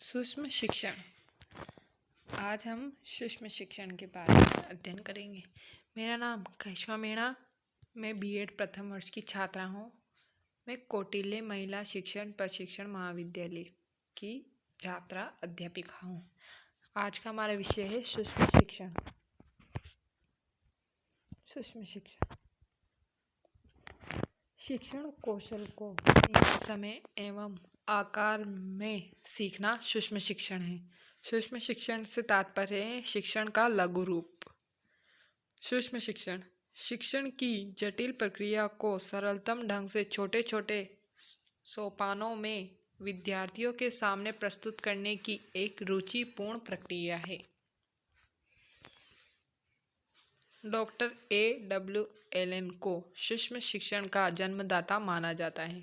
सूक्ष्म शिक्षण। आज हम सूक्ष्म शिक्षण के बारे में अध्ययन करेंगे। मेरा नाम करिश्मा मीणा, मैं बीएड प्रथम वर्ष की छात्रा हूँ। मैं कौटिल्य महिला शिक्षण प्रशिक्षण महाविद्यालय की छात्रा अध्यापिका हूँ। आज का हमारा विषय है सूक्ष्म शिक्षण। सूक्ष्म शिक्षण शिक्षण कौशल को एक समय एवं आकार में सीखना सूक्ष्म शिक्षण है। सूक्ष्म शिक्षण से तात्पर्य है शिक्षण का लघु रूप। सूक्ष्म शिक्षण शिक्षण की जटिल प्रक्रिया को सरलतम ढंग से छोटे छोटे सोपानों में विद्यार्थियों के सामने प्रस्तुत करने की एक रुचिपूर्ण प्रक्रिया है। Doctor A.W. एलन को सूक्ष्म शिक्षण का जन्मदाता माना जाता है।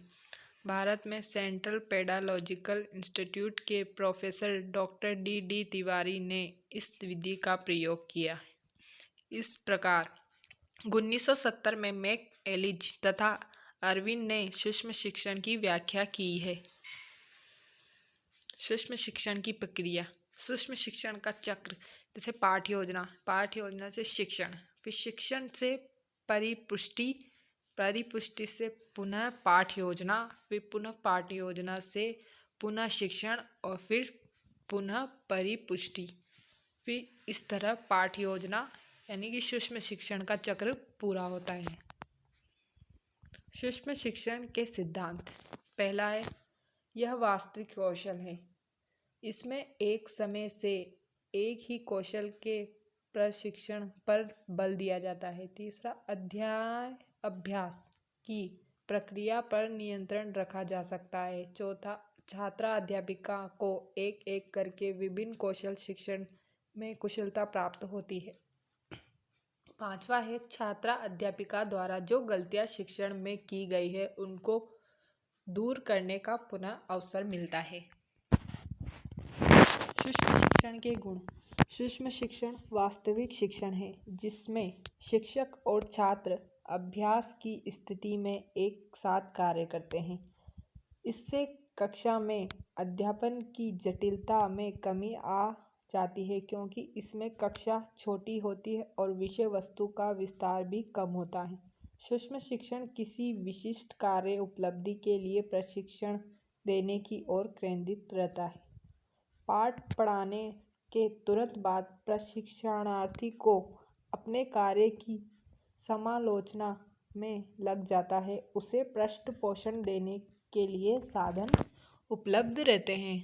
भारत में सेंट्रल पेडागोजिकल इंस्टीट्यूट के प्रोफेसर डॉक्टर D.D. तिवारी ने इस विधि का प्रयोग किया। इस प्रकार 1970 में मैक एलिज तथा अरविंद ने सूक्ष्म शिक्षण की व्याख्या की है। सूक्ष्म शिक्षण की प्रक्रिया। सूक्ष्म शिक्षण का चक्र जैसे पाठ्य योजना से शिक्षण, फिर शिक्षण से परिपुष्टि से पुनः पाठ्य योजना, फिर पुनः पाठ्य योजना से पुनः शिक्षण और फिर पुनः परिपुष्टि। फिर इस तरह पाठ्य योजना यानी कि सूक्ष्म शिक्षण का चक्र पूरा होता है। सूक्ष्म शिक्षण के सिद्धांत। पहला है, यह वास्तविक कौशल है। इसमें एक समय से एक ही कौशल के प्रशिक्षण पर बल दिया जाता है। तीसरा, अभ्यास की प्रक्रिया पर नियंत्रण रखा जा सकता है। चौथा, छात्रा अध्यापिका को एक एक करके विभिन्न कौशल शिक्षण में कुशलता प्राप्त होती है। पांचवा है, छात्रा अध्यापिका द्वारा जो गलतियां शिक्षण में की गई है उनको दूर करने का पुनः अवसर मिलता है। सूक्ष्म शिक्षण के गुण। सूक्ष्म शिक्षण वास्तविक शिक्षण है जिसमें शिक्षक और छात्र अभ्यास की स्थिति में एक साथ कार्य करते हैं। इससे कक्षा में अध्यापन की जटिलता में कमी आ जाती है क्योंकि इसमें कक्षा छोटी होती है और विषय वस्तु का विस्तार भी कम होता है। सूक्ष्म शिक्षण किसी विशिष्ट कार्य उपलब्धि के लिए प्रशिक्षण देने की ओर केंद्रित रहता है। पाठ पढ़ाने के तुरंत बाद प्रशिक्षणार्थी को अपने कार्य की समालोचना में लग जाता है। उसे पृष्ठपोषण देने के लिए साधन उपलब्ध रहते हैं।